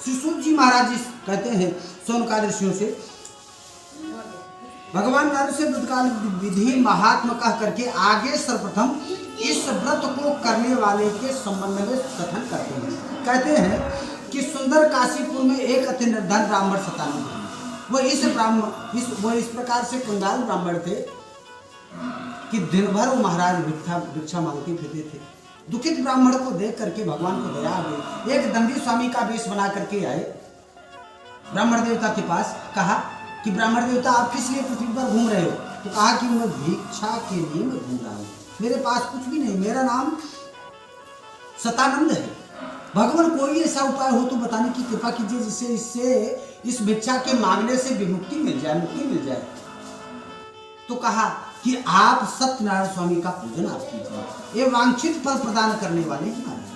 शिशु महाराज जी कहते हैं सोनकादि ऋषियों से, भगवान नारद से व्रतकाल विधि महात्मा कह करके आगे सर्वप्रथम इस व्रत को करने वाले के संबंध में कथन करते हैं। कहते हैं कि सुंदर काशीपुर में एक अति निर्धन ब्राह्मण सतानंद थे। वो इस प्रकार से कंगाल ब्राह्मण थे कि दिन भर वो महाराज भिक्षा मांगते फिरते थे। दुखित ब्राह्मण को देख करके भगवान को दया आ गई। एक दंडी स्वामी का वेश बना करके आए ब्राह्मण देवता के पास। कहा कि ब्राह्मण देवता आप किस लिए पृथ्वी पर घूम रहे हो? तो कहा कि मैं भिक्षा के लिए मैं घूम रहा हूँ, मेरे पास कुछ भी नहीं, मेरा नाम सतानंद है। भगवान कोई ऐसा उपाय हो तो बताने की कृपा कीजिए जिससे इससे इस भिक्षा के मांगने से विमुक्ति मिल जाए, मुक्ति मिल जाए। तो कहा कि आप सत्यनारायण स्वामी का पूजन आप कीजिए, ये वांछित फल प्रदान करने वाले हैं महाराज,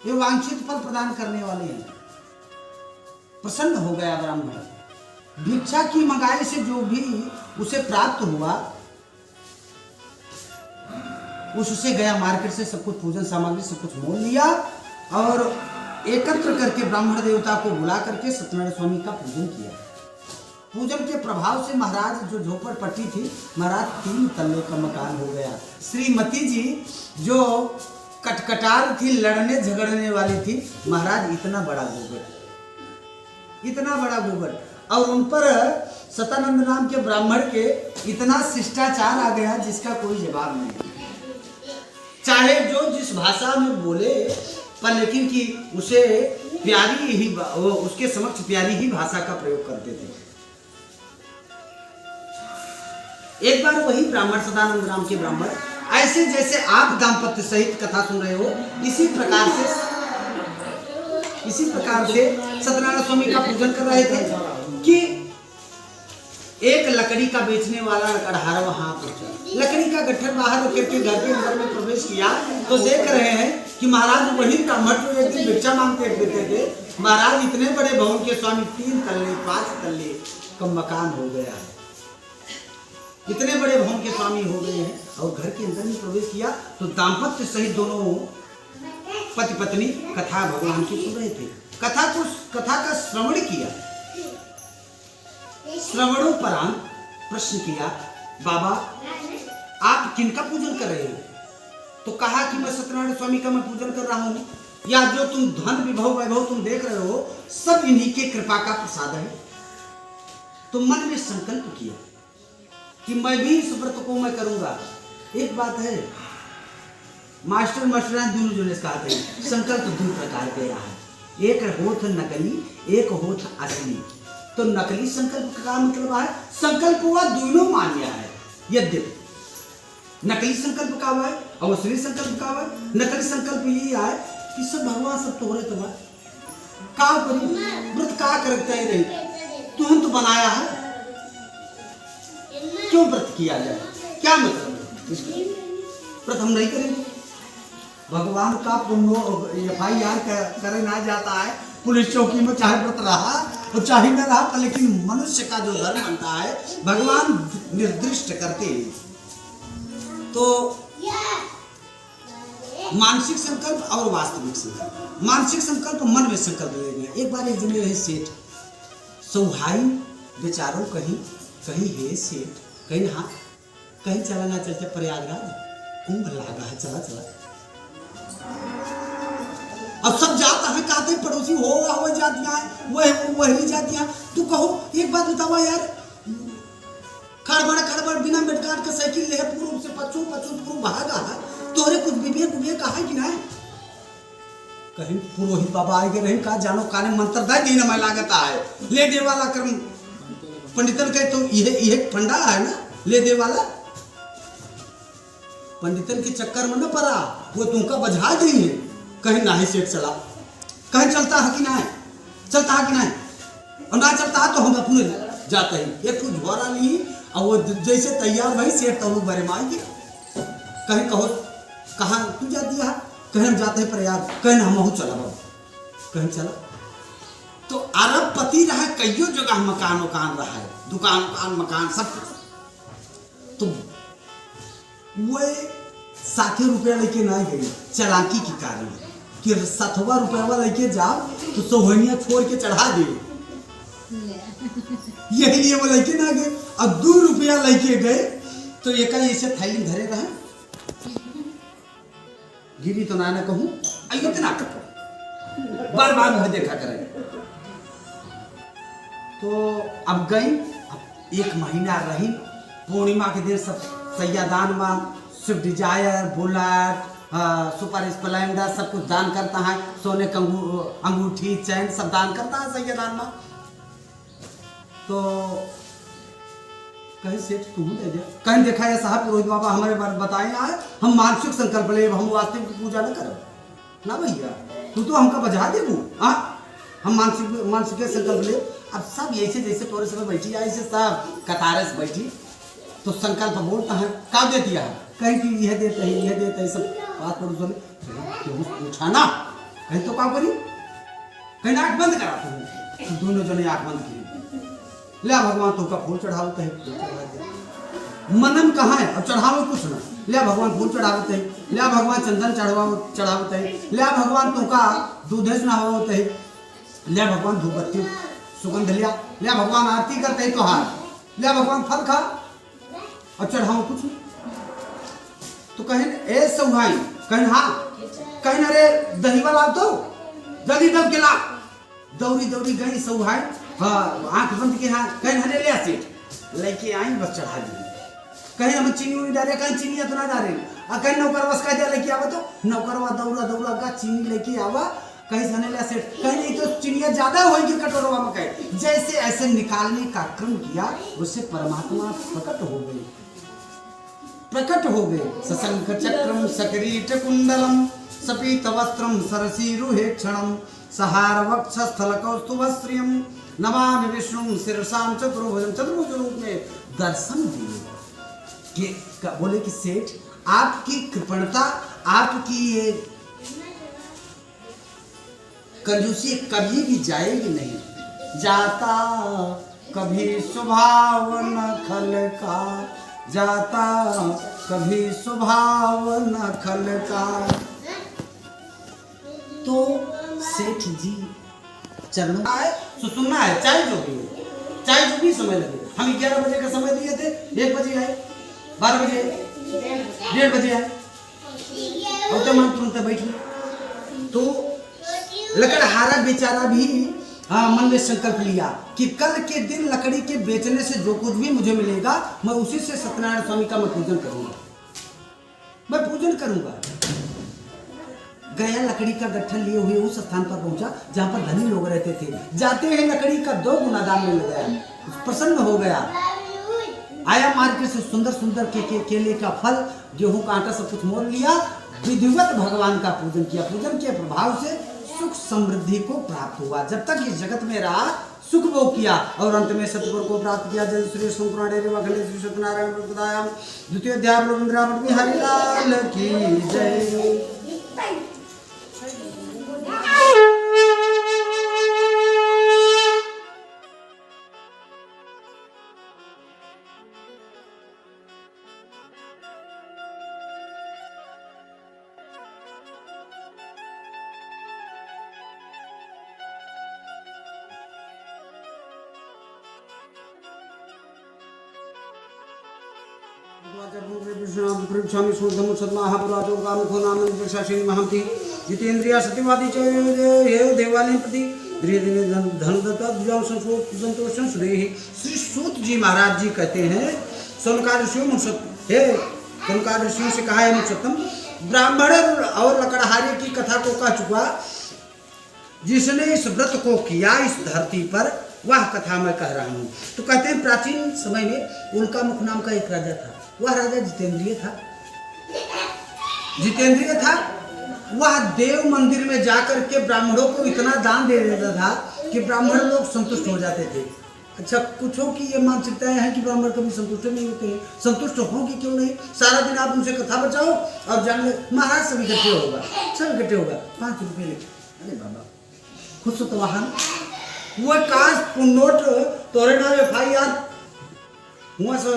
ये वांछित फल प्रदान करने वाले हैं। प्रसन्न हो गया ब्राह्मण। भिक्षा की मंगाई से जो भी उसे प्राप्त हुआ उससे गया मार्केट से सब कुछ पूजन सामग्री सब कुछ मोल लिया और एकत्र करके ब्राह्मण देवता को बुला करके सत्यनारायण स्वामी का पूजन किया। पूजन के प्रभाव से महाराज जो झोपड़पट्टी थी महाराज 3 तल्ले का मकान हो गया। श्रीमती जी जो कटकटार थी, लड़ने झगड़ने वाली थी, महाराज इतना बड़ा गोबर और उन पर सतानंद नाम के ब्राह्मण के इतना शिष्टाचार आ गया जिसका कोई जवाब नहीं। चाहे जो जिस भाषा में बोले पर लेकिन कि उसे प्यारी ही उसके समक्ष प्यारी ही भाषा का प्रयोग करते थे। एक बार वही ब्राह्मण सदानंद नाम के ब्राह्मण ऐसे जैसे आप दाम्पत्य सहित कथा सुन रहे हो इसी प्रकार से सत्यनारायण स्वामी का पूजन कर रहे थे कि एक लकड़ी का बेचने वाला लकड़हारा वहां पहुंचा। लकड़ी का गट्ठर बाहर रख के घर के अंदर में प्रवेश किया तो देख रहे हैं कि महाराज वही ब्राह्मण जो एक दिन भिक्षा मांगते फिरते थे, महाराज इतने बड़े भवन के स्वामी 3 तल्ले 5 तल्ले का मकान हो गया है, इतने बड़े भवन के स्वामी हो गए हैं। और घर के अंदर में प्रवेश किया तो दाम्पत्य सहित दोनों पति पत्नी कथा भगवान की सुन रहे थे। कथा का श्रवण किया। श्रवणोपरांत प्रश्न किया, बाबा आप किनका पूजन कर रहे हो? तो कहा कि मैं सत्यनारायण स्वामी का मैं पूजन कर रहा हूँ। या जो तुम धन विभव वैभव तुम देख रहे हो सब इन्हीं के कृपा का प्रसाद है। तो मन में संकल्प किया कि मैं भी इस व्रत को मैं करूंगा। एक बात है, मास्टर दोनों जो कहते हैं संकल्प 2 प्रकार के है, एक होठ नकली एक होठ असली। तो नकली संकल्प का मतलब है संकल्प हुआ दोनों मान्य है। यद्यपि नकली संकल्प का हुआ है और असली संकल्प का हुआ है। नकली संकल्प यही है कि सब भगवान सब तोहरे तो का व्रत का करते ही रही, तुम तो बनाया है, क्यों व्रत किया जाए? क्या मतलब व्रत हम नहीं करेंगे? भगवान का पुण्य FIR करे ना जाता है पुलिस चौकी में, चाहे व्रत रहा और चाहे न रहा, लेकिन मनुष्य का जो धर्म बनता है भगवान निर्दिष्ट करते हैं। तो मानसिक संकल्प और वास्तविक संकल्प। मानसिक संकल्प मन में संकल्प लेंगे। एक बार एक जने रहे सेठ, सौहाई बेचारों कहीं है सेठ, कहीं चलाना चलते प्रयागराज कुंभ लागा है, चला अब सब जाता है, कहते पड़ोसी हो जातियां वही जातियां। तू कहो एक बात बतावा यार, खड़बड़ बिना मेडकाट का साइकिल ले पूर्व से पश्चिम भागा है, तोरे कुछ विवेक है कि नहीं? कहीं पुरोहित बाबा आए गए रहे का जानो काने मंत्र दे दिन में लागता है ले दे वाला कर्म पंडितन के। तो यह फंडा है ना ले दे वाला, पंडितन के चक्कर में न पड़ा, वो तुमका बजा दी है। कहीं ना ही सेठ चला, कहीं चलता है कि नहीं, और ना चलता है तो हम अपने जाते ही एक कुछ झोरा ली और वो जैसे तैयार भाई सेठ तो लोग बड़े मार गया। कहीं कहो कहाँ तू जा दिया कहीं हम जाते हैं प्रयाग, कहीं हम चला बाबा, कहीं चला। तो अरबपति रहा, कईयों जगह मकान वकान रहा है, दुकान उकान मकान सब कुछ। तो वो 60 रुपया लेके ना गई, चालाकी की कारण कि 60 रुपया लेके जाओ तो सोहनिया छोड़ के चढ़ा दे, यही लिए वो लेके ना गए। अब 2 रुपया लेके गए तो एक ऐसे थैली धरे रहे, गिरी तो ना कहूँ इतना कर बार बार मुझे देखा करें। तो अब गई, अब 1 महीना रही, पूर्णिमा के दिन सब सैयादान में Swift Dzire, Bullet, Super Splendor सब कुछ दान करता है, सोने का अंगूठी चैन सब दान करता है सैयादान में। तो कहीं सेठ तू दे दे, कहीं देखा है साहब पुरोहित बाबा हमारे बारे बताए आए, हम मानसिक संकल्प ले, हम वास्तविक की पूजा न करब ना भैया, तू तो हमका बजा देबू। हम मानसिक संकल्प ले। अब सब ऐसे जैसे तोरे समय बैठी है ऐसे सब कतारे से बैठी, तो संकल्प बोलता है, का दे दिया है, कहीं कि यह देता है यह देता है, सब बात पर क्यों पूछा ना, कहीं तो का करी, कहीं आँख बंद करा, तुम दोनों जने आँख बंद की, ले भगवान तो का फूल चढ़ावते है, मनन कहाँ है, अब चढ़ावो कुछ ना, ले भगवान फूल चढ़ावते है, ले भगवान चंदन चढ़ावते है, ले भगवान तो का दूधेस ना होते है, ले भगवान धूपबत्ती सुगंध लिया, ले भगवान आरती करते है तोहार, ले भगवान फल खा और चढ़ाओ कुछ नहीं। तो कहें ए सौभाई, कहें हाँ, कहें अरे दही वाला तो जल्दी दब के ला, दौड़ी दौड़ी गई सौभाई, आंख बंद की, हाँ कहीं हरे ले सीट लेके आई, बस चढ़ा दी, कहीं हम चीनी उनी डाले, कहीं चीनी तो ना डाले, कहीं नौकर बस कह लेके आवा, तो नौकरवा दौड़ा दौड़ा का चीनी लेके आवा, कहीं सने ले सेठ, कहीं नहीं तो चीनिया ज्यादा होगी कटोरवा में, कहीं जैसे ऐसे निकालने का क्रम किया, उससे परमात्मा प्रकट हो गए। सशंख चक्रम सकरीट कुंडलम सपीत वस्त्रम सरसीरुहे क्षणम सहार वक्षस्थल कौस्तुभश्रियम नमामि विष्णु शीर्षाम चतुर्भुजम, चतुर्भुज रूप में दर्शन दिए कि बोले कि सेठ आपकी कृपणता, आपकी ये कंजूसी कभी भी जाएगी नहीं, जाता कभी स्वभाव न खल का, जाता कभी स्वभाव न खल का। तो सेठ जी चरणों आए तो सुनना है, चाहे जो भी हो, चाहे जो भी समय लगे, हम 11 बजे का समय दिए थे, 1 बजे आए, 12 बजे, 1:30 बजे आए, और तो मन तुरंत बैठी। तो लकड़हारा बेचारा भी मन में संकल्प लिया कि कल के दिन लकड़ी के बेचने से जो कुछ भी मुझे मिलेगा, मैं उसी से सत्यनारायण स्वामी का मैं पूजन करूंगा, मैं पूजन करूंगा। गया लकड़ी का गट्ठन लिए हुए उस स्थान पर पहुंचा जहां पर धनी लोग रहते थे, जाते हैं लकड़ी का 2 गुना दाम मिल गया, प्रसन्न हो गया, आया मार्केट से सुंदर सुंदर केले का फल, गेहूं का आटा सब कुछ मोल लिया, विधिवत भगवान का पूजन किया, पूजन के प्रभाव से सुख समृद्धि को प्राप्त हुआ, जब तक इस जगत में रहा सुख भोग किया, और अंत में सतगुरु को प्राप्त किया। जय श्री श्री सत्यनारायण प्रदायाम द्वितीय अध्याय रविंद्र बिहारी लाल की जय। स्वामी शुद्धम सदमाहापुराचो कामुखो नाम प्रशासिनी महंती जितेंद्रिया सत्यवादी च देवालय प्रति धन दत्ता संतोषण श्री सूत जी महाराज जी कहते हैं, सोनकार ऋषियों हे सोनकार ऋषियों से कहा है मुसत्तम, ब्राह्मण और लकड़हारे की कथा को कह चुका, जिसने इस व्रत को किया इस धरती पर, वह कथा मैं कह रहा हूँ। तो कहते हैं प्राचीन समय में उनका मुख नाम का एक राजा था, वह राजा जितेंद्रिय था। जितेंद्रिय था वह देव मंदिर में जाकर के ब्राह्मणों को इतना दान दे देता था कि ब्राह्मण लोग संतुष्ट हो जाते थे। अच्छा, कुछों की ये मानसिकताएं हैं कि ब्राह्मण कभी संतुष्ट नहीं होते हैं। संतुष्ट होंगे क्यों नहीं? सारा दिन आप उनसे कथा बचाओ और जान ले महाराज सब इकट्ठे होगा, सब इकट्ठे होगा, 5 रुपये ले। अरे बाबा खुश तो वहां वो काश नोट तोरे नाम FIR हुआ से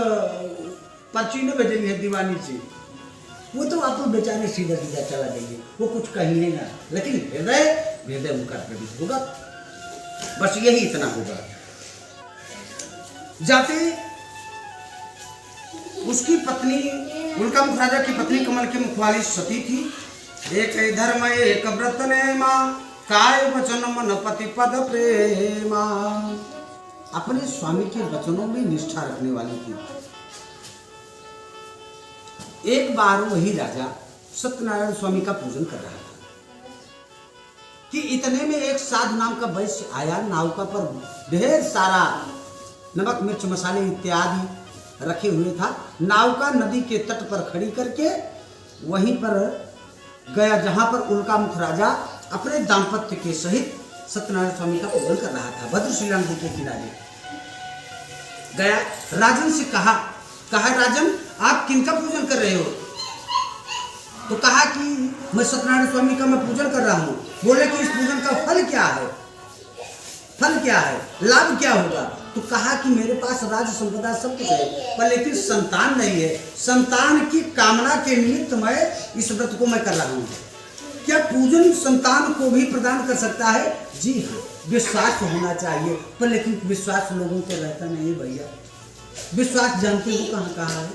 पर्ची न भेजली है दीवानी से, वो तो आप बेचारे सीधा सीधा चला जाइए, वो कुछ कहिए ना, लेकिन हृदय उनका प्रवेश होगा, बस यही इतना होगा। जाते उसकी पत्नी उल्का मुख राजा की पत्नी कमल के मुखवाली सती थी। एक धर्म एक व्रत नेमा, काय वचन मन पति पद प्रेमा। अपने स्वामी के वचनों में निष्ठा रखने वाली थी। एक बार वही राजा सत्यनारायण स्वामी का पूजन कर रहा था कि इतने में एक साधु नाम का वैश्य आया। नौका पर ढेर सारा नमक मिर्च मसाले इत्यादि रखे हुए था। नौका नदी के तट पर खड़ी करके वहीं पर गया जहां पर उल्का मुख राजा अपने दाम्पत्य के सहित सत्यनारायण स्वामी का पूजन कर रहा था। भद्रशिला नदी के किनारे गया, राजन से कहा राजन आप किनका पूजन कर रहे हो? तो कहा कि मैं सत्यनारायण स्वामी का मैं पूजन कर रहा हूँ। बोले कि इस पूजन का फल क्या है? फल क्या है, लाभ क्या होगा? तो कहा कि मेरे पास राज संपदा सब कुछ है, पर लेकिन संतान नहीं है। संतान की कामना के निमित्त मैं इस व्रत को मैं कर रहा हूँ। क्या पूजन संतान को भी प्रदान कर सकता है? जी हाँ, विश्वास होना चाहिए, पर लेकिन विश्वास लोगों को रहता नहीं है भैया। विश्वास जानते हो कहाँ है?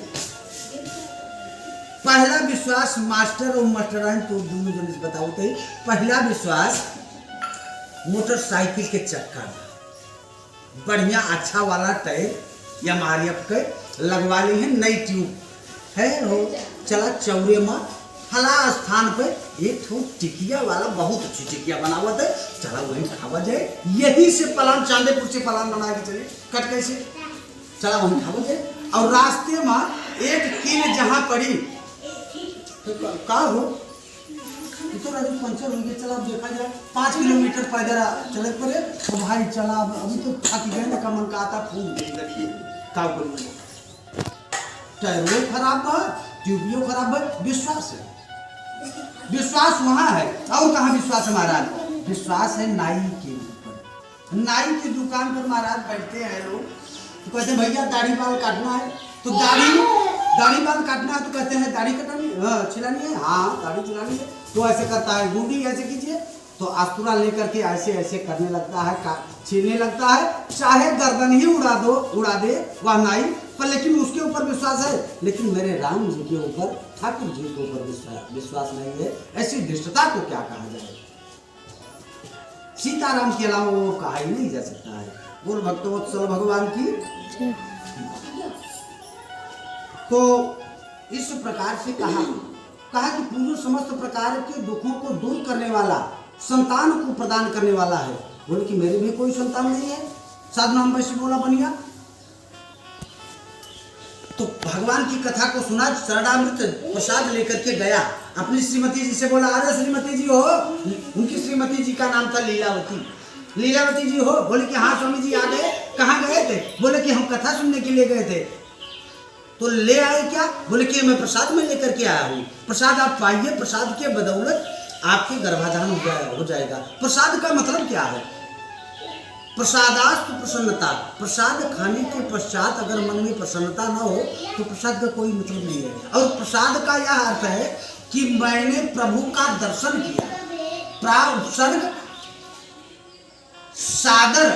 पहला विश्वास मास्टर और मास्टराइन तो दोनों जन बताओ थे। पहला विश्वास मोटरसाइकिल के चक्का में बढ़िया अच्छा वाला टायर MRF के लगवा ली है, नई ट्यूब है हो चला चौरे में फला स्थान पे एक ठो टिकिया वाला बहुत अच्छी टिकिया बनावा थे, चला वही खावा जाए। यही से पलान चांदेपुर से पलान बना के चले कट कैसे चला वही खावा जाए। और रास्ते में एक कील जहाँ पड़ी तो का हो तो राजू पंचर हो गया। चला अब देखा जाए 5 किलोमीटर पैदल चले पड़े तो भाई चला अभी तो थक गए ना, का मन का आता फूल का टायरों खराब है, ट्यूबियों खराब है। विश्वास है, विश्वास वहां है। और कहाँ विश्वास है महाराज? विश्वास है नाई के ऊपर। नाई की दुकान पर महाराज बैठते हैं लोग, तो कहते हैं भैया दाढ़ी बाल काटना है, तो दाढ़ी बाल काटना है तो कहते हैं दाढ़ी कटानी छिलानी है, हाँ दाढ़ी छिलानी है। तो ऐसे करता है, गुंडी ऐसे कीजिए, तो आस्तुरा लेकर के ऐसे ऐसे करने लगता है, छीलने लगता है। चाहे गर्दन ही उड़ा दे वह नाई, पर लेकिन उसके ऊपर विश्वास है। लेकिन मेरे राम जी के ऊपर, ठाकुर जी के ऊपर विश्वास नहीं है। ऐसी धृष्टता को क्या कहा जाए? सीताराम के अलावा वो कहा ही नहीं जा सकता है। बोल भक्तवत्सल भगवान की। तो इस प्रकार से कहा कि पूजन समस्त प्रकार के दुखों को दूर करने वाला, संतान को प्रदान करने वाला है। बोले कि मेरे भी कोई संतान नहीं है। साधु नाम वैसे बोला बनिया। तो भगवान की कथा को सुना, शरणामृत प्रसाद लेकर के गया, अपनी श्रीमती जी से बोला अरे श्रीमती जी हो। उनकी श्रीमती जी का नाम था लीलावती। लीलावती जी हो? बोले कि हाँ स्वामी जी आ गए। कहाँ गए थे? बोले कि हम कथा सुनने के लिए गए थे। तो ले आए क्या? बोले कि मैं प्रसाद में लेकर के आया हूँ। प्रसाद आप पाइए, प्रसाद के बदौलत आपके गर्भाधान हो जाएगा। प्रसाद का मतलब क्या है? प्रसादास्तु प्रसन्नता। प्रसाद खाने के पश्चात अगर मन में प्रसन्नता न हो तो प्रसाद का कोई मतलब नहीं है। और प्रसाद का यह अर्थ है कि मैंने प्रभु का दर्शन किया। सर्ग सादर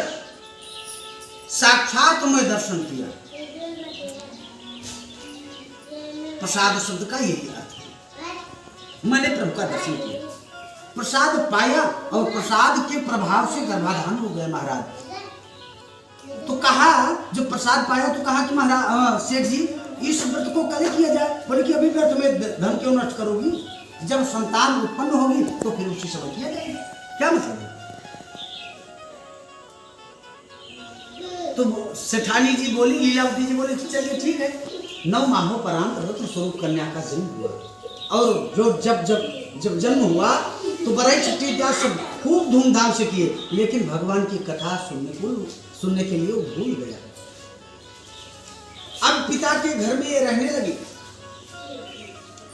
साक्षात मैं दर्शन किया। प्रसाद शब्द का यही अर्थ है, मैंने प्रभु का दर्शन किया, प्रसाद पाया और प्रसाद के प्रभाव से गर्भाधान हो गए महाराज। तो कहा जब प्रसाद पाया तो कहा कि महाराज सेठ जी इस व्रत को कैसे किया जाए? बोले कि अभी व्रत में धन क्यों नष्ट करोगी? जब संतान उत्पन्न होगी तो फिर उसी समय किया जाएगा। क्या मतलब है? तो सेठानी जी बोली, लीलावती जी बोली चलिए ठीक है। 9 माहों परांत रत्न स्वरूप कन्या का जन्म हुआ। और जो जब जन्म हुआ तो बड़ाई छठी इत्यादि सब खूब धूमधाम से किए, लेकिन भगवान की कथा सुनने के लिए वो भूल गया। अब पिता के घर में ये रहने लगी,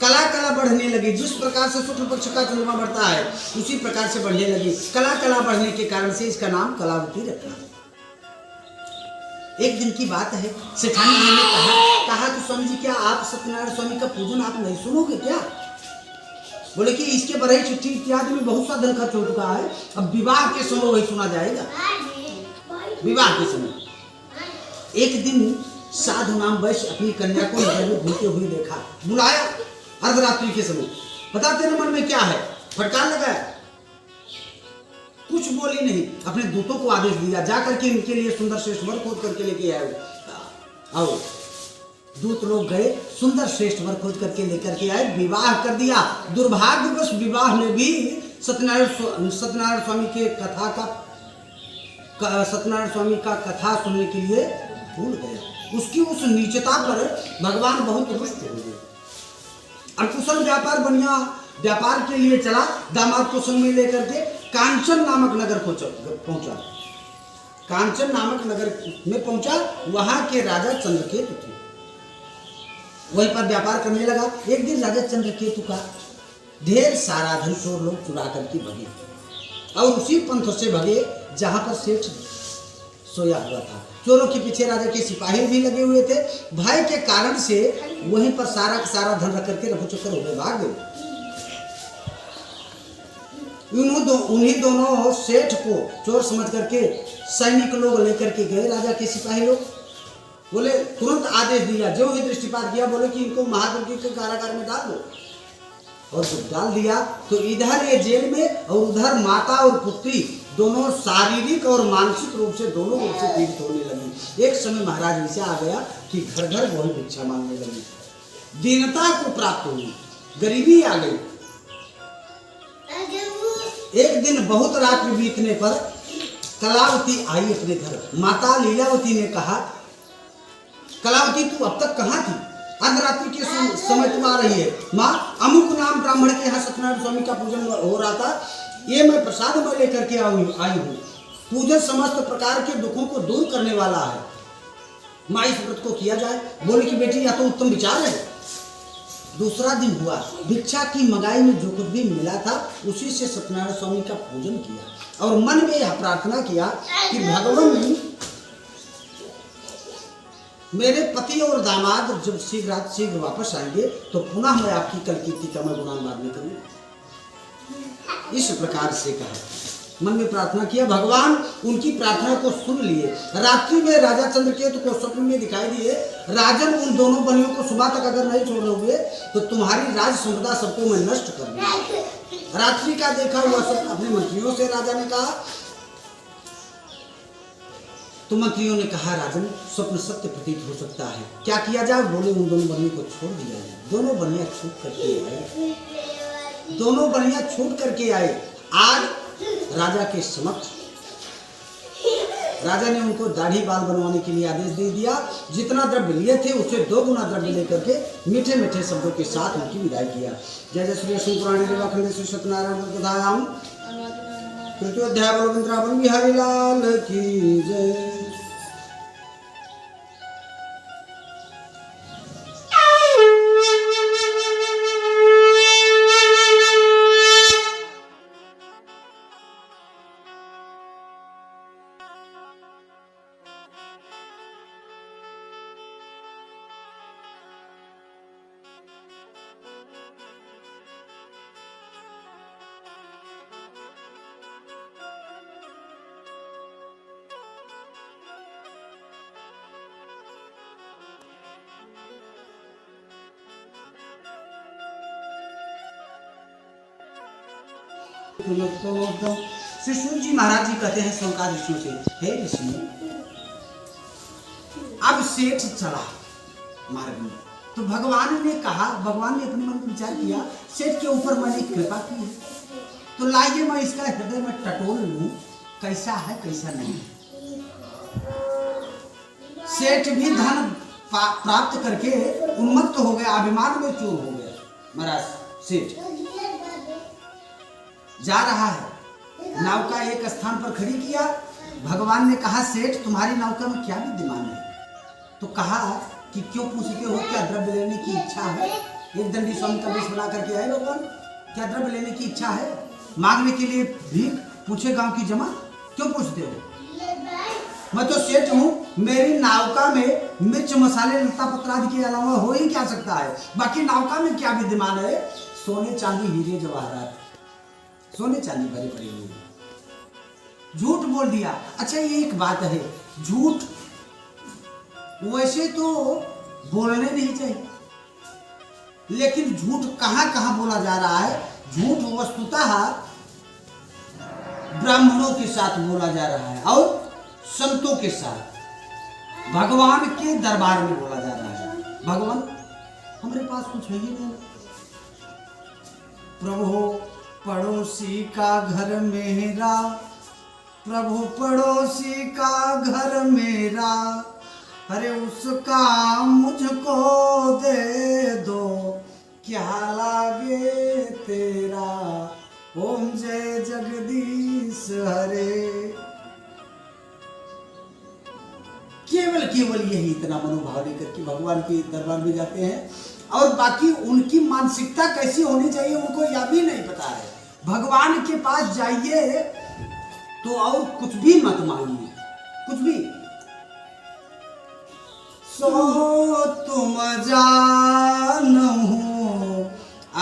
कला कला बढ़ने लगी। जिस प्रकार से शुक्ल पक्ष का चंद्रमा बढ़ता है उसी प्रकार से बढ़ने लगी। कला कला बढ़ने के कारण से इसका नाम कलावती रखा। एक दिन की बात है, सेठानी जी ने कहा कि स्वामी जी क्या आप सत्यनारायण स्वामी का पूजन आप नहीं सुनोगे क्या? बोले कि इसके बड़े चिट्ठी इत्यादि में बहुत सा धन खर्च हो चुका है, अब विवाह के समय वही सुना जाएगा। विवाह के समय एक दिन साधु नाम वैश्य अपनी कन्या को नगर में घूमते हुए देखा, बुलाया अर्धरात्रि के समय। पता तेरे मन में क्या है? फटकार लगाया, कुछ बोली नहीं। अपने दूतों को आदेश दिया, जा करके इनके लिए सुंदर श्रेष्ठ वर खोज करके लेके आओ। आओ, दूत लोग गए, सुंदर श्रेष्ठ वर खोज करके लेकर के आए, विवाह कर दिया। दुर्भाग्यवश विवाह में भी सत्यनारायण स्वामी के सत्यनारायण स्वामी का कथा सुनने के लिए भूल गया। उसकी उस नीचता पर भगवान बहुत रुष्ट हो गए। अकुशल व्यापार के लिए चला, दामाद को संग में लेकर के कांचन नामक नगर पहुंचा। कांचन नामक नगर में पहुंचा, वहां के राजा चंद्रकेतु थे, वहीं पर व्यापार करने लगा। एक दिन राजा चंद्रकेतु का ढेर सारा धन चोर लोग चुरा करके भगे, और उसी पंथ से भगे जहां पर सेठ सोया हुआ था। चोरों के पीछे राजा के सिपाही भी लगे हुए थे। भय के कारण से वहीं पर सारा का सारा धन रख करके रफू चक्कर हो गए, भाग गए। उन्हीं दोनों सेठ को चोर समझ करके सैनिक लोग लेकर के गए। राजा के सिपाही लोग बोले, तुरंत आदेश दिया, जो ही दृष्टिपात किया, बोले कि इनको महादुर्गी के कारागार में डाल दो। और जब डाल दिया तो इधर ये जेल में और उधर माता और पुत्री दोनों शारीरिक और मानसिक रूप से दोनों रूप से पीड़ित होने लगी। एक समय महाराज ऐसा आ गया कि घर घर वही भिक्षा मांगने लगी, दीनता को प्राप्त हुई, गरीबी आ गई। एक दिन बहुत रात्रि बीतने पर कलावती आई अपने घर। माता लीलावती ने कहा, कलावती तू अब तक कहाँ थी? अर्धरात्रि के समय तू आ रही है। माँ, अमुक नाम ब्राह्मण के यहाँ सत्यनारायण स्वामी का पूजन हो रहा था, ये मैं प्रसाद में लेकर के आई हूँ। पूजन समस्त प्रकार के दुखों को दूर करने वाला है, माँ इस व्रत को किया जाए। बोले कि बेटी यह तो उत्तम विचार है। दूसरा दिन हुआ, भिक्षा की मंगाई में जो कुछ भी मिला था उसी से सत्यनारायण स्वामी का पूजन किया और मन में यह प्रार्थना किया कि भगवान, मेरे पति और दामाद जब शीघ्र वापस आएंगे तो पुनः मैं आपकी कल कीर्ति का मैं गुणानुवाद नहीं करूँ। इस प्रकार से कहा, मन में प्रार्थना किया। भगवान उनकी प्रार्थना को सुन लिए। रात्रि में राजा चंद्रकेतु को स्वप्न में दिखाई दिए, राजन उन दोनों बनियों को सुबह तक अगर नहीं छोड़ोगे तो तुम्हारी राज संपदा सबको मैं नष्ट कर दूंगा। रात्रि का देखा हुआ स्वप्न अपने मंत्रियों से राजा ने कहा, तो मंत्रियों ने कहा, राजन स्वप्न सत्य प्रतीत हो सकता है, क्या किया जाए? बोले उन दोनों बनियों को छोड़ दिया जाए। दोनों बनिया छूट करके आए। आज राजा के समक्ष राजा ने उनको दाढ़ी बाल बनवाने के लिए आदेश दे दिया। जितना द्रव्य लिए थे उससे 2 गुना द्रव्य लेकर के मीठे मीठे शब्दों के साथ उनकी विदाई किया। जय जय श्री विष्णु पुराण रेवाखंड श्री सत्यनारायण कथायाम तृतीयोध्याय बलवंतरावन बिहारी लाल की जय। श्री सूर्य जी महाराज जी कहते हैं शंका ऋषियों से, हे ऋषि, अब सेठ चला मार्ग में तो भगवान ने कहा, भगवान ने अपने मन में विचार किया, सेठ के ऊपर मैंने कृपा की है तो लाइए मैं इसका हृदय में टटोल लूं, कैसा है कैसा नहीं। सेठ भी धन प्राप्त करके उन्मत्त हो गया, अभिमान में चूर हो गया। महाराज सेठ जा रहा है, नाव का एक स्थान पर खड़ी किया, भगवान ने कहा सेठ तुम्हारी नौका में क्या विद्यमान है? तो कहा कि क्यों पूछते हो, क्या द्रव्य लेने की इच्छा है? एक दंडी स्वामी का वेश बना करके आए भगवान, क्या द्रव्य लेने की इच्छा है? मांगने के लिए भीख, पूछे गांव की जमा, क्यों पूछते हो? मैं तो सेठ हूँ, मेरी नौका में मिर्च मसाले लता पत्र आदि के अलावा हो ही क्या सकता है? बाकी नौका में क्या विद्यमान है? सोने चांदी हीरे जवाहरात, सोने चांदी भरे पड़े हुए। झूठ बोल दिया। अच्छा ये एक बात है, झूठ वैसे तो बोलने नहीं चाहिए, लेकिन झूठ कहां कहां बोला जा रहा है? झूठ वस्तुतः ब्राह्मणों के साथ बोला जा रहा है और संतों के साथ, भगवान के दरबार में बोला जा रहा है। भगवान हमारे पास कुछ है ही नहीं। प्रभु पड़ोसी का घर मेरा, प्रभु पड़ोसी का घर मेरा, अरे उसका मुझको दे दो, क्या लागे तेरा, ओम जय जगदीश हरे। केवल केवल यही इतना मनोभाव लेकर के भगवान के दरबार में जाते हैं, और बाकी उनकी मानसिकता कैसी होनी चाहिए उनको यह भी नहीं पता है। भगवान के पास जाइए तो और कुछ भी मत मांगिए, कुछ भी। सो तुम जानहु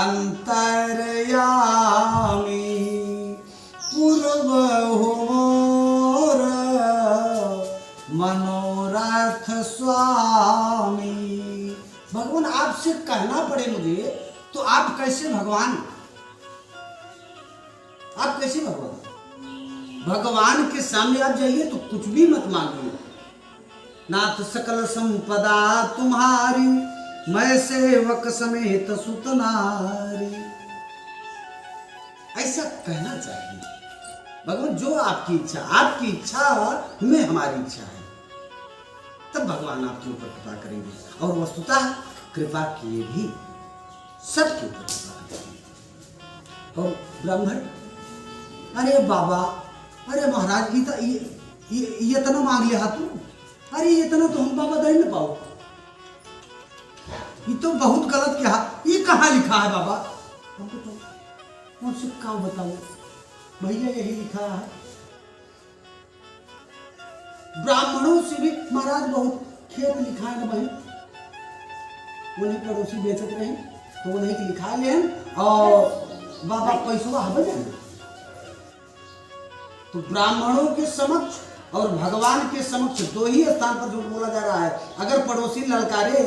अंतर्यामी, पूर्व हो मोर मनोरथ स्वामी। भगवान आपसे कहना पड़े मुझे तो आप कैसे भगवान? आप कैसे भगवान? भगवान के सामने आप जाइए तो कुछ भी मत मांगिए। नाथ सकल संपदा तुम्हारी, मैं सेवक समेत सुत नारी, ऐसा कहना चाहिए। भगवान जो आपकी इच्छा, आपकी इच्छा में हमारी इच्छा है, तब भगवान आपके ऊपर कृपा करेंगे। और वस्तुतः कृपा किए भी सबके ऊपर कृपा करेंगे। और ब्राह्मण, अरे बाबा, अरे महाराज ये इतना मांग लिया तू, अरे ये इतना तो हम बाबा दे न पाओ, ये तो बहुत गलत किया। ये कहाँ लिखा है बाबा? हम बताओ, कौन से क्या बताओ भैया, यही लिखा है। ब्राह्मणों से भी महाराज बहुत खेत लिखा है ना भाई, उन्हें पड़ोसी बेचत रहे तो उन्हें लिखा ले, और बाबा पैसा हबे ना। तो ब्राह्मणों के समक्ष और भगवान के समक्ष दो ही स्थान पर झूठ बोला जा रहा है। अगर पड़ोसी ललकारे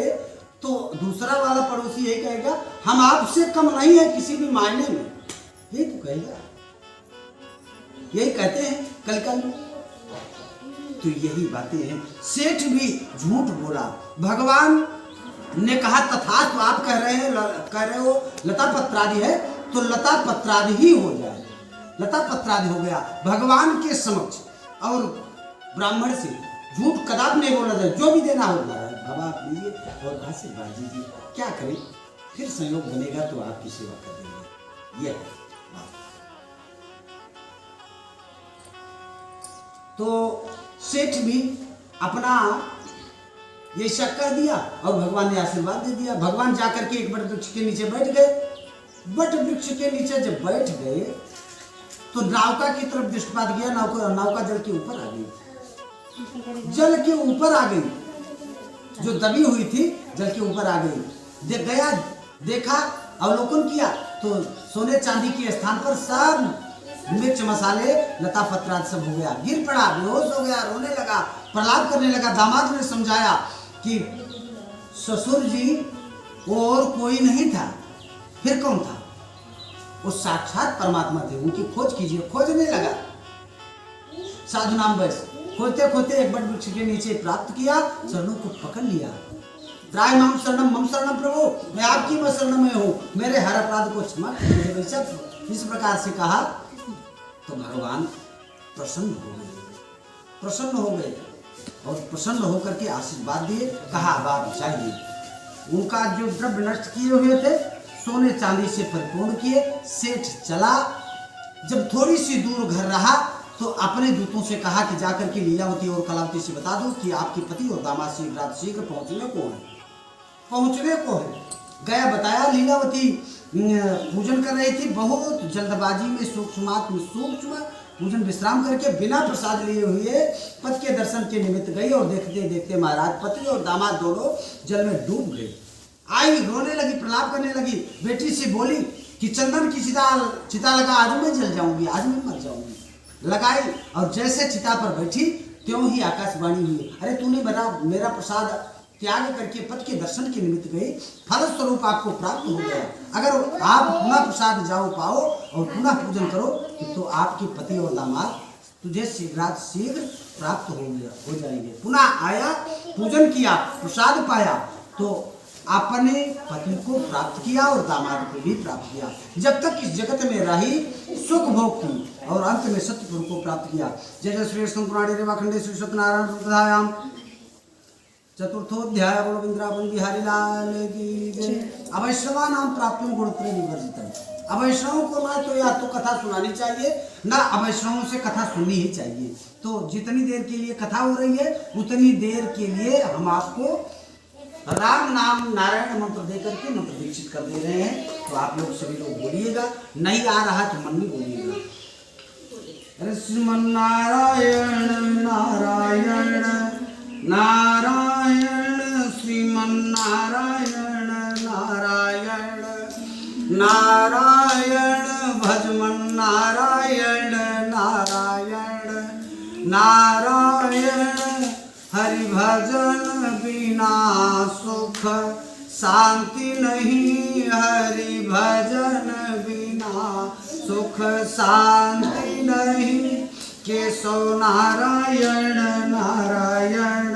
तो दूसरा वाला पड़ोसी यही कहेगा हम आपसे कम नहीं है किसी भी मायने में, यही तो कहेगा, यही कहते हैं कल में। तो यही बातें हैं। सेठ भी झूठ बोला, भगवान ने कहा तथास्तु, तो आप कह रहे हो लता पत्रादि है तो लता पत्रादि ही हो जाए, लता पत्रादि हो गया भगवान के समक्ष। और ब्राह्मण से झूठ कदाप नहीं बोला जाए, जो भी देना हो बाबा आप लीजिए और आशीर्वाद दीजिए, क्या करें फिर संयोग बनेगा तो आपकी सेवा कर देंगे, यह तो सेठ भी अपना ये शक कर दिया और भगवान ने आशीर्वाद दे दिया। भगवान जाकर के एक बट वृक्ष के नीचे बैठ गए। बट वृक्ष के नीचे जब बैठ गए तो नौका की तरफ दृष्टिपात किया, नौका जल के ऊपर आ गई, जल के ऊपर आ गई, जो दबी हुई थी जल के ऊपर आ गई। गया देखा अवलोकन किया तो सोने चांदी के स्थान पर सब मिर्च मसाले लता पत्राद सब हो गया, गिर पड़ा, बेहोश हो गया, रोने लगा, प्रलाप करने लगा। दामाद ने समझाया कि ससुर जी और कोई नहीं था, फिर कौन था? वो साक्षात परमात्मा थे, उनकी खोज कीजिए। खोजने लगा, साधु नाम बस खोजते खोजते एक बट वृक्ष के नीचे प्राप्त किया, चरणों को पकड़ लिया। त्राय माम शरणम मम शरणम प्रभु, मैं आपकी मैं शरण में हूँ, मेरे हर अपराध को क्षमा कीजिए। इस प्रकार से कहा तो भगवान प्रसन्न हो गए और प्रसन्न होकर के आशीर्वाद दिए। कहा अब आप चाहिए, उनका जो द्रव्य नष्ट किए हुए थे सोने चांदी से परिपूर्ण किए। सेठ चला, जब थोड़ी सी दूर घर रहा तो अपने दूतों से कहा कि जाकर के लीलावती और कलावती से बता दो कि आपके पति और दामाद शीघ्र पहुंचने को है। गया बताया। लीलावती पूजन कर रही थी। बहुत जल्दबाजी में सूक्ष्म पूजन विश्राम करके बिना प्रसाद लिए हुए पति के दर्शन के निमित्त गई और देखते देखते महाराज पति और दामाद दोनों जल में डूब गए। आई, रोने लगी, प्रलाप करने लगी, बेटी से बोली कि चंदन की चिता लगा, आज मैं जल जाऊंगी, आज मैं मर जाऊंगी। लगाई और जैसे चिता पर बैठी त्यों ही आकाशवाणी हुई, अरे तूने मेरा प्रसाद त्याग करके पति के दर्शन के निमित्त गई, फलस्वरूप आपको प्राप्त हो गया। अगर आप पुनः प्रसाद पाओ और पुनः पूजन करो तो आपके पति और दामाद तुझे शीघ्र प्राप्त हो जाएंगे। पुनः आया, पूजन किया, प्रसाद पाया तो अपने पति को प्राप्त किया और दामाद को भी प्राप्त किया। जब तक इस जगत में रही सुख भोग की और अंत में सत्यपुर को प्राप्त किया। जय जय श्री कृष्ण पुराणे रेवाखंडे श्री सत्यनारायण प्रदायाम चतुर्थोध्याय बोलो वृंदावन बिहारी लाल की जय। अवैष्णवा नाम प्राप्तियों गुणत्रय विवर्जितम्। अवैष्णवों को ना तो या तो कथा सुनानी चाहिए, ना अवैष्णवों से कथा सुननी ही चाहिए। तो जितनी देर के लिए कथा हो रही है उतनी देर के लिए हम आपको राम नाम नारायण मंत्र दे करके मंत्र दीक्षित कर दे रहे हैं। तो आप लोग सभी लोग बोलिएगा, नहीं आ रहा तो मन में बोलिएगा। अरे श्रीमन नारायण नारायण नारायण श्रीमन नारायण नारायण नारायण भजमन नारायण नारायण नारायण हरि भजन बिना सुख शांति नहीं, हरि भजन बिना सुख शांति नहीं। केशव नारायण नारायण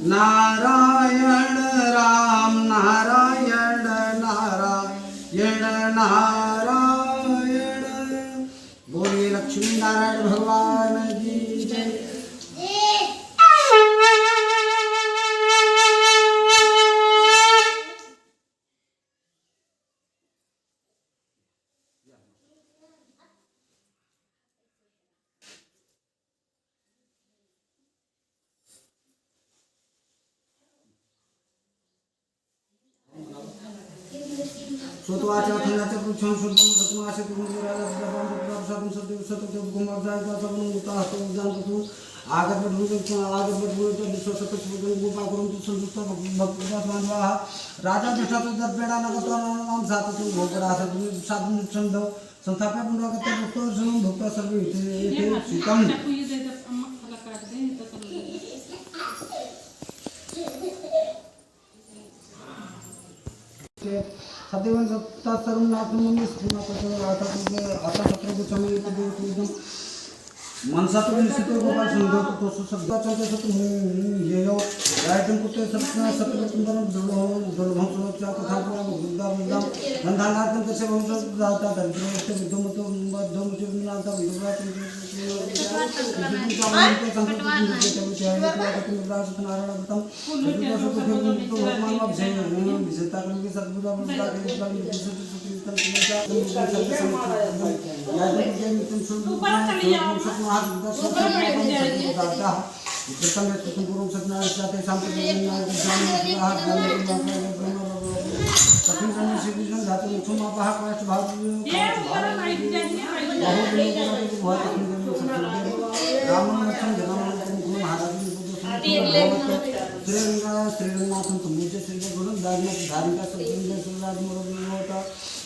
नारायण राम नारायण नारायण नारायण। बोलिए लक्ष्मी नारायण भगवान की जय। सोतवाच अथनाच पुरुषं शुद्धं सत्मासे तुमराजं सत्य सत्य गुमर्जाय का सबन मुता तो जान तो आगत भूत विश्व सत्य सुगम गोपा करुं तो संयुक्त भक्तिदास मानवा राजा दशा तो दर्पेड़ा नगत नाम सात तो भोगड़ा साधु छंद संस्थापक पुनरागत भक्त जन्म भक्त सर्वे इति सीतम। सदैव सत्ता सर्वनाथम स्थिमा पचन आता सत्र को समय एकदम मनसा तो निश्चित गोपाल सुंदर तो शब्द चलते सत्य ये जो रायतन कुत्ते सत्य सत्य सुंदर दुर्लभ सुरक्षा कथा को बुद्धा बुद्धा गंधानाथन के से वंश जाता दरिद्र से विधम तो मध्यम से नाता विधवा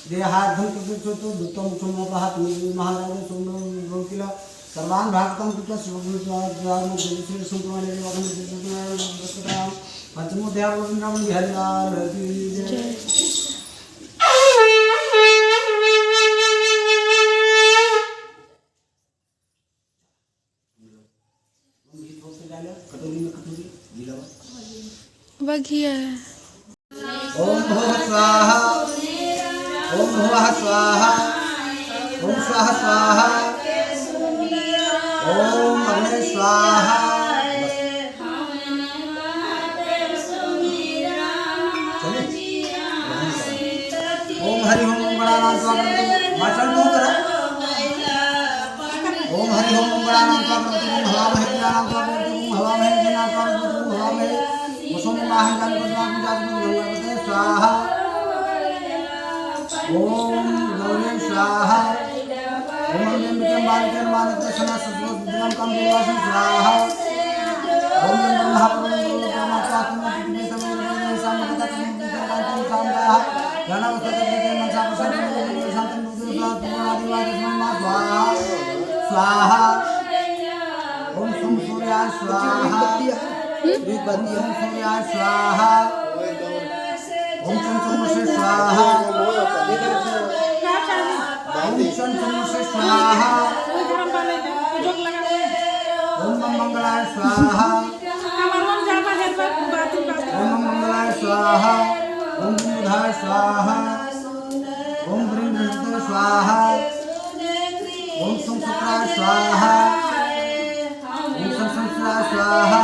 देहार्धं कृतो दुत्तम सोमोपहात महाराज सोमकिला सर्वान् भागतं कृत्वा शिवभूतवाद्वार श्री सुब्रह्मण्य देवालय पंचमोध्याय वृंदावन बिहारी लाल की जय। बघिया ओम भुवः स्वाहा ओम भुवः स्वाहा ओम स्वाहा स्वाहा ओम अग्ने स्वाहा। ओम हरि ओम गणानां स्वागतम माचल तो करा। ओम हरि ओम मंगलानां त्वां हवामहे ज्ञानां त्वां हवामहे ज्ञानां त्वां हवामहे वसुने माहं जान पद्मां जातु स्वाहा ओम गौरी स्वाहा ओम अंबिके मालिके मानते सना सद्गुरुं कम देवासं स्वाहा ओम महाप्रभु ब्रह्मचात्म पृथ्वी समूह सामगता कम सामगा ज्ञानवस्तते मनसा प्रसन्न शांतं दुर्गा आदिवासी स्वाहा स्वाहा ओम सुम सूर्याय स्वाहा ओम सूर्याय स्वाहा ओम चंचुमुषे स्वाहा ओम चंचुमुषे स्वाहा ओम मंगलाय स्वाहा ओम मंगलाय स्वाहा ओम बुधाय स्वाहा ओम बृहस्पति स्वाहा ओम शुक्राय स्वाहा ओम संसंसराय स्वाहा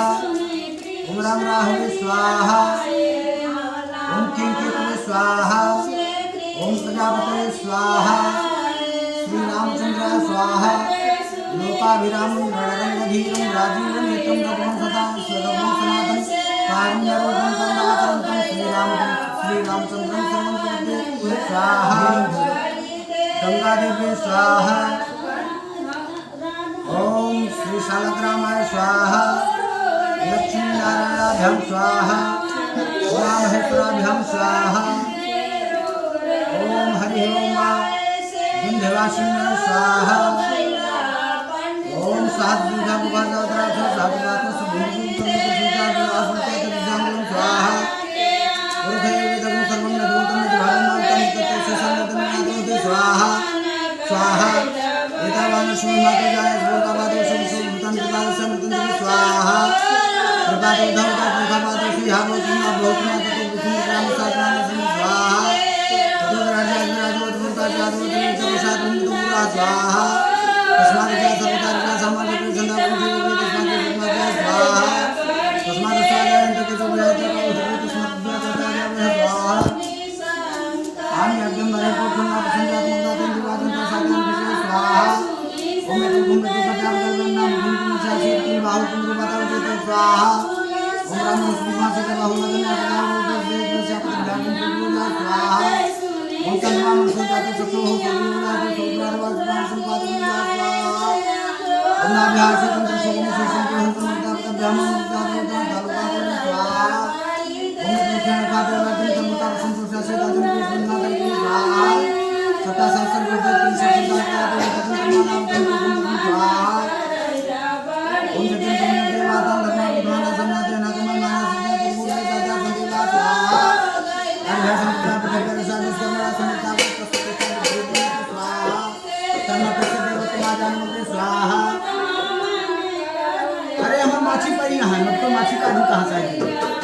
ओम राम राहुल स्वाहा ओम किंकित स्वाहा ओम प्रजापते स्वाहा श्री रामचंद्र स्वाहा लोकाभिराम रणरंगधीरं राजीवं नेत्रं रघुवं सदा स्वरं सनातन कारुण्यरूपं करुणाकरं श्री रामचंद्रं सर्वं स्वाहा गंगादेवी स्वाहा ओम श्री शालग्रामाय स्वाहा लक्ष्मी नारायणाभ्यां स्वाहा महेश्वराभ्यां स्वाहा ओम हरि ओम विंध्यवासिन्याय स्वाहा ओम सहस्रबुधा मुखादराथ साधुवात सुभुजं तमोजं स्वाहा उर्धेवेदं सर्वं नदोतं भावनान्तं तत्ते संगतं स्वाहा स्वाहा एतावान् शुमाते जाय भूतवादो संसुतं विलासं स्वाहा प्रभातो धौता प्रभातो सिंहावतं भूतना ततो बुद्धं साधनां स्वाहा ततो राजा जादवतं स्वाहा तस्मात् सर्वकार्य समाजं संधानं तस्मात् स्वाहा तस्मात् स्वाहायन्ते तस्मात् स्वाहा आमि अग्निं मरेपोषं प्रसन्नात्मकं दिवाजं साधनं स्वाहा ओम तुम दुःखदां नाम गुणशासी बाहुं गुरुपदां स्वाहा ओम राम सुमासे बाहुं स्वाहा ओम तन्मां सुजाते चतुः गुरुनाथ सुंदरवासुनां संपादनं स्वाहा ओम नाभ्यासे तंत्र सुगम सुसंतोषं तमता ब्रह्मं तारुकां स्वाहा ओम दक्षिण कादरवति तमता संतोषासे दादन कृष्णनाथ स्वाहा सता सहस्र विद्युत संसार स्वाहा ओम जगन देवातां धर्म विद्वान समाजन आगमन मानस पूजा दादा संदेवा स्वाहा अभ्यासं प्राप्त साधु समरा समता स्वाहा तन्म प्रसिद्ध समाजन मंत्र स्वाहा अरे हम माछी पड़ी यहाँ मतलब माछी का भी कहाँ से आएगी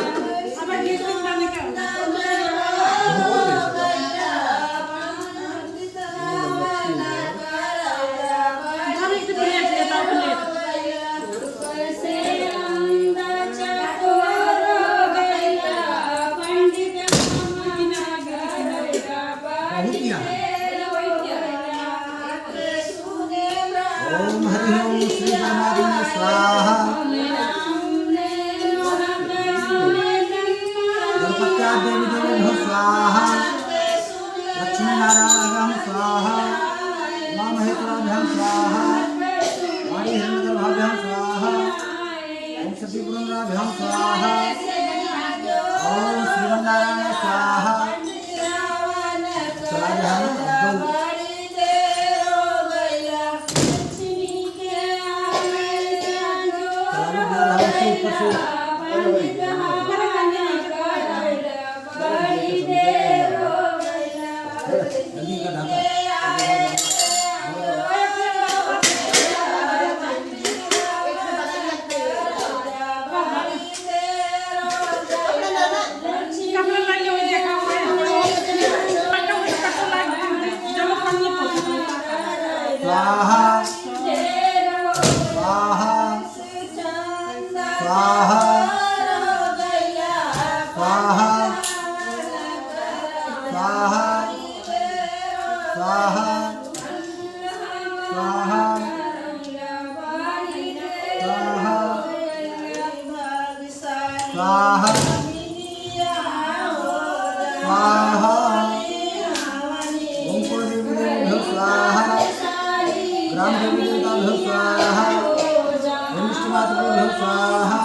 ओम हरि ओम श्री परमात्मा स्वाहा गणपत्या देवी देवी स्वाहा लक्ष्मी नारायणाभ्यां स्वाहा उमा महेश्वराभ्यां स्वाहा वाणी हिरण्यगर्भाभ्यां स्वाहा ओम सतीपुरंद्राभ्यां स्वाहा ओम श्रीमन्नारायण स्वाहा स्वाहा स्वाहा स्वाहा स्वाहा स्वाहा स्वाहा स्वाहा स्वाहा स्वाहा। ओम कुलदेवी देवी स्वाहा, ग्राम देवी देवताभ्यो स्वाहा, ओम इष्ट मातृभ्यो स्वाहा,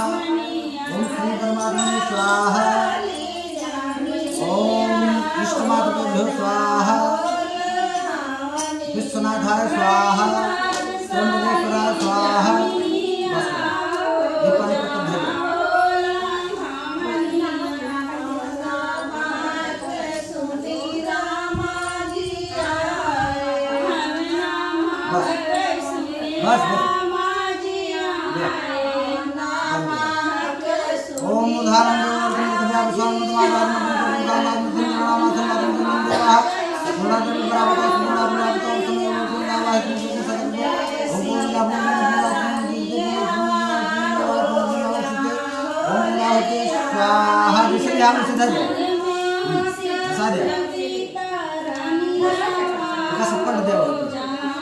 ओम श्री परमात्मने स्वाहा, ओम इष्ट मातृभ्यो स्वाहा, विश्वनाथाय स्वाहा, ब्रह्मदेवराय स्वाहा। बस ये पानी का तो भेद बस ओम उदाहरण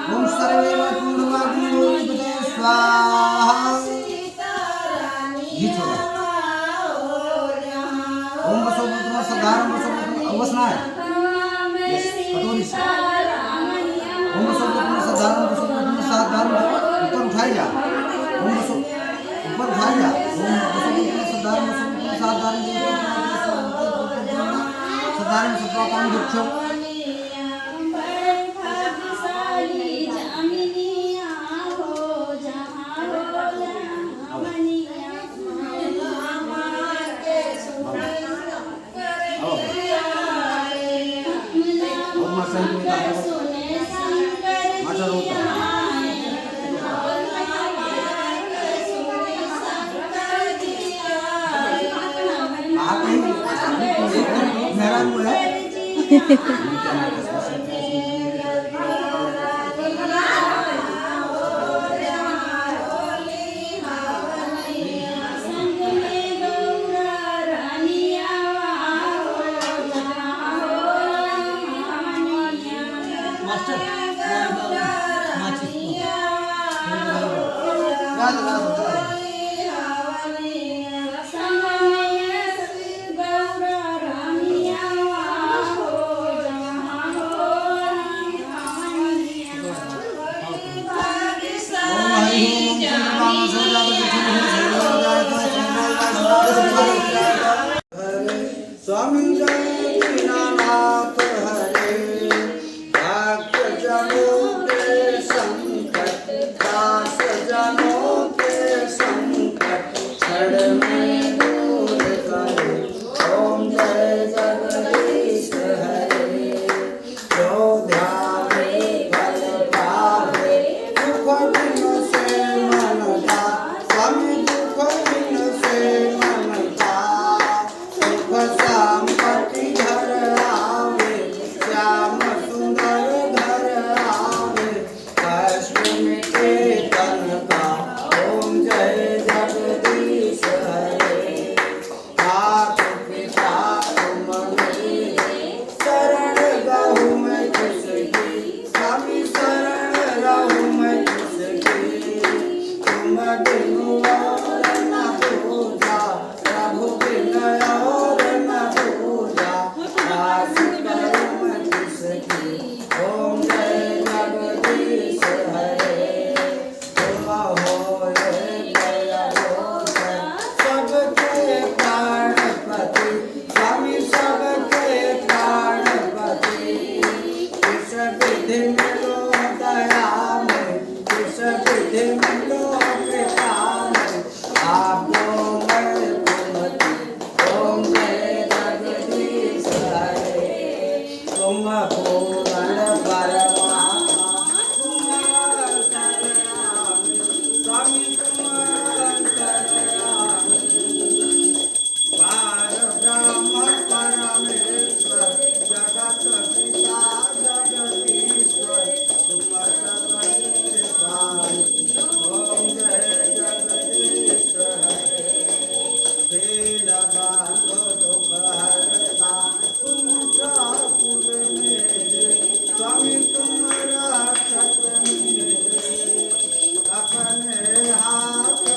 ओम सर्वे स्वाहा। ये छोड़ा ओम बसोपुत्र साधारण बसोपुत्र अवसना है कटोरी से ओम बसोपुत्र साधारण बसोपुत्र साधारण ऊपर उठाई जा ओम बसो ऊपर उठाई जा ओम बसोपुत्र साधारण बसोपुत्र साधारण साधारण सत्वाकाम दीक्षो स्वामी अपने हाथ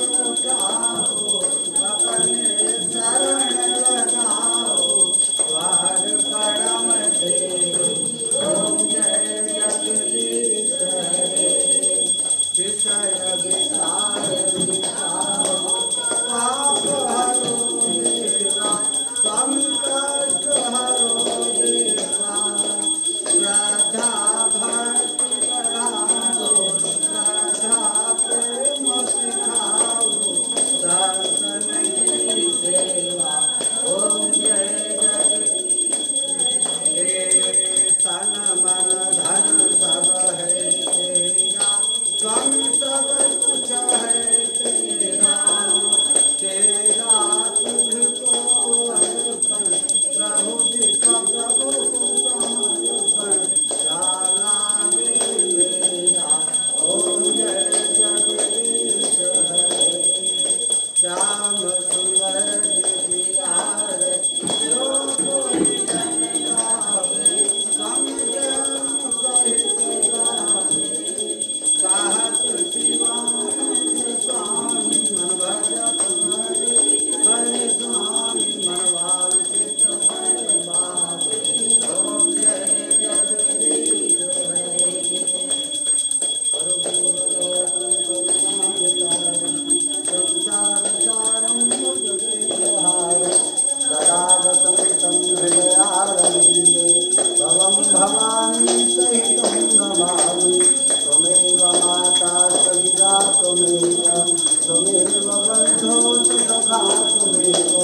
त्वमेव बन्धो च सखा त्वमेव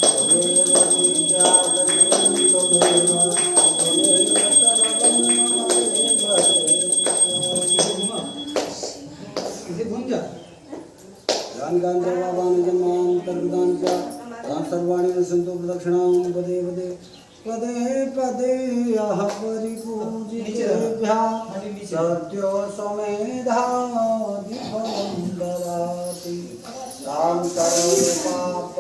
त्वमेव विद्या त्वमेव त्वमेव सर्वं मम इसे घूम जा गान जवाबान जन्मांतर्गतानि च तां सर्वाणि सन्तु प्रदक्षिणां पदे पदे पदे पदे यः परिपूजितेभ्यः सत्यो समेधाधिफलं ददाति तां सर्वे पाप